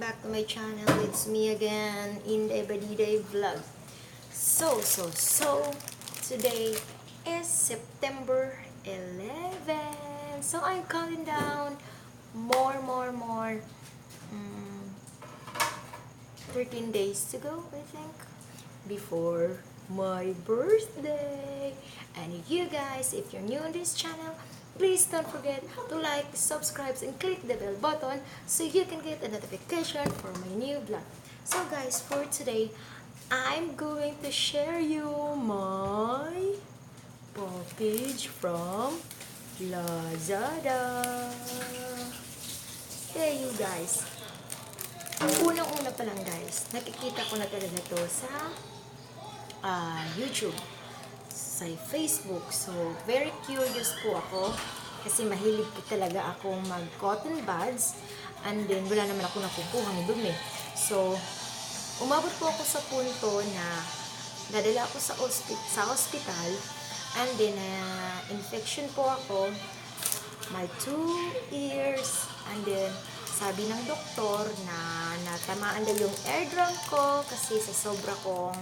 back to my channel. It's me again in the Everyday Vlog. So, today is September 11. So, I'm counting down more. 13 days to go, I think, before my birthday. And you guys, if you're new on this channel, please don't forget to like, subscribe, and click the bell button so you can get a notification for my new vlog. So guys, for today, I'm going to share you my package from Lazada. Hey you guys, unang-una pa lang guys, nakikita ko na talaga to sa YouTube, sa Facebook. So, very curious po ako kasi mahilig po talaga akong mag-cotton buds and then wala naman ako nakukuhang dumi. So, umabot po ako sa punto na nadala ako sa hospital and then infection po ako my 2 ears and then sabi ng doktor na natamaan daw yung eardrum ko kasi sa sobra kong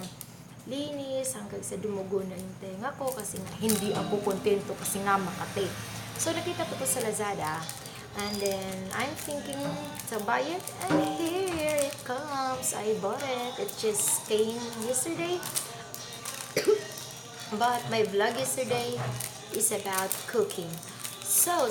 linis hanggang sa dumugo na yung tenga ko kasi nga hindi ako kontento kasi nga makate. So nakita ko to sa Lazada and then I'm thinking to buy it and here it comes. I bought it. It just came yesterday. But my vlog yesterday is about cooking. So,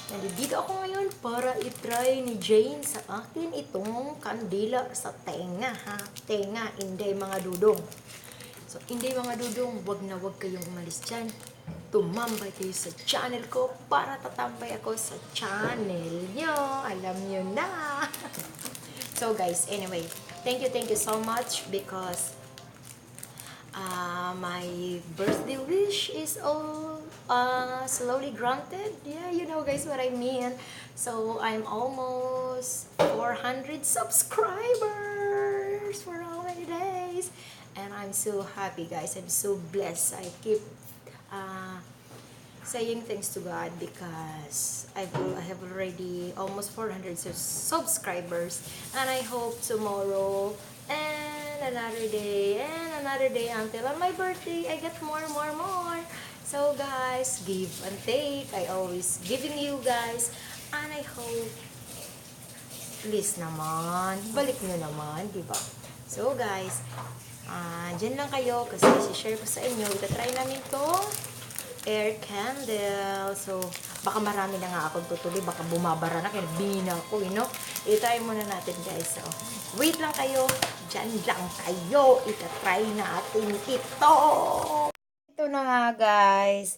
nandito ako ngayon para itry ni Jane sa akin itong kandila sa tenga, ha? Tenga, hindi mga dudong. So, hindi mga dudong, wag na wag kayong umalis dyan. Tumambay kayo sa channel ko para tatampay ako sa channel nyo. Alam nyo na. So, guys, anyway, thank you so much because my birthday wish is all slowly granted. Yeah, you know guys what I mean. So I'm almost 400 subscribers for how many days, and I'm so happy guys. I'm so blessed. I keep saying thanks to God because I have already almost 400 subscribers, and I hope tomorrow and another day until on my birthday I get more. So guys, give and take. I always giving you guys, and I hope please naman balik nyo naman, di ba? So guys, dyan lang kayo kasi share ko sa inyo. Itatry namin to air candle. So, baka marami na nga akong tutuloy. Baka bumabara na. Kaya bina ako, you know? I-try muna natin, guys. So, wait lang kayo. Diyan lang kayo. Itatry natin ito. Ito na nga, guys.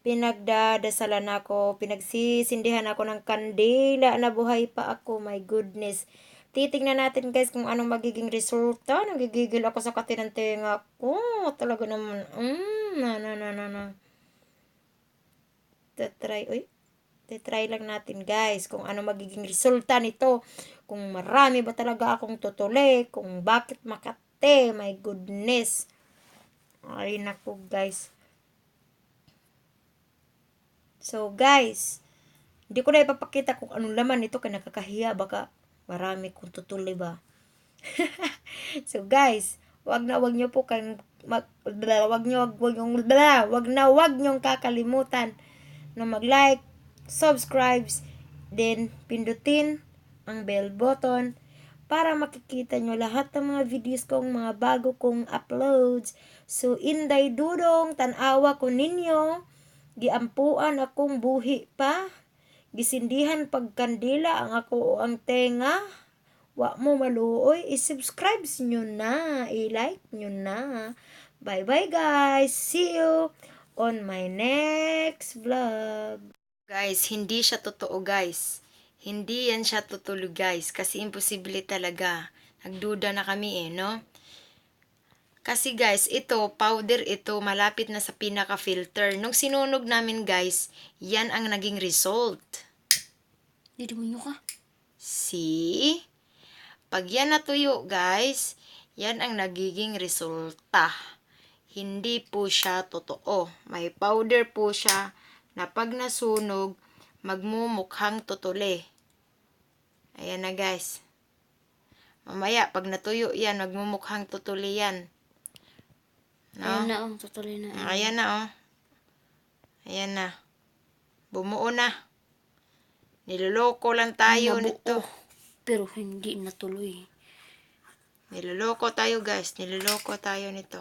Pinagdadasalan ako. Pinagsisindihan ako ng kandila. Nabuhay pa ako. My goodness. Titingnan natin, guys, kung anong magiging resulta. Nagigigil ako sa kati ng tenga ko. Talaga naman. Try lang natin guys kung ano magiging resulta nito, kung marami ba talaga akong tutuli, kung bakit makate. My goodness, ay naku guys. So guys, hindi ko na ipapakita kung anong laman nito kasi nakakahiya, baka marami kong tutuli ba. So guys, wag nyo po kayong wag nyo kakalimutan na mag-like, subscribe, then pindutin ang bell button para makikita nyo lahat ng mga videos kong mga bago kong uploads. So, inday dudong, tanawa ko ninyo, giampuan akong buhi pa, gisindihan pagkandila ang ako ang tenga, wa mo maluoy, i-subscribe nyo na, i-like nyo na. Bye guys, see you on my next vlog. Guys, hindi siya totoo guys. Hindi yan siya totoo guys. Kasi imposible talaga. Nagduda na kami no? Kasi guys, ito, powder ito, malapit na sa pinaka-filter. Nung sinunog namin guys, yan ang naging result. Dito mo ka. See? Pag yan natuyo guys, yan ang nagiging resulta. Hindi po siya totoo. May powder po siya na pag nasunog, magmumukhang tutuli. Ayan na guys. Mamaya, pag natuyo yan, magmumukhang tutuli yan. No? Ayan na, oh. Tutuloy na. Ayan na, oh. Ayan na. Bumuo na. Niloloko lang tayo Nabuo, nito. pero hindi natuloy. Niloloko tayo guys. Niloloko tayo nito.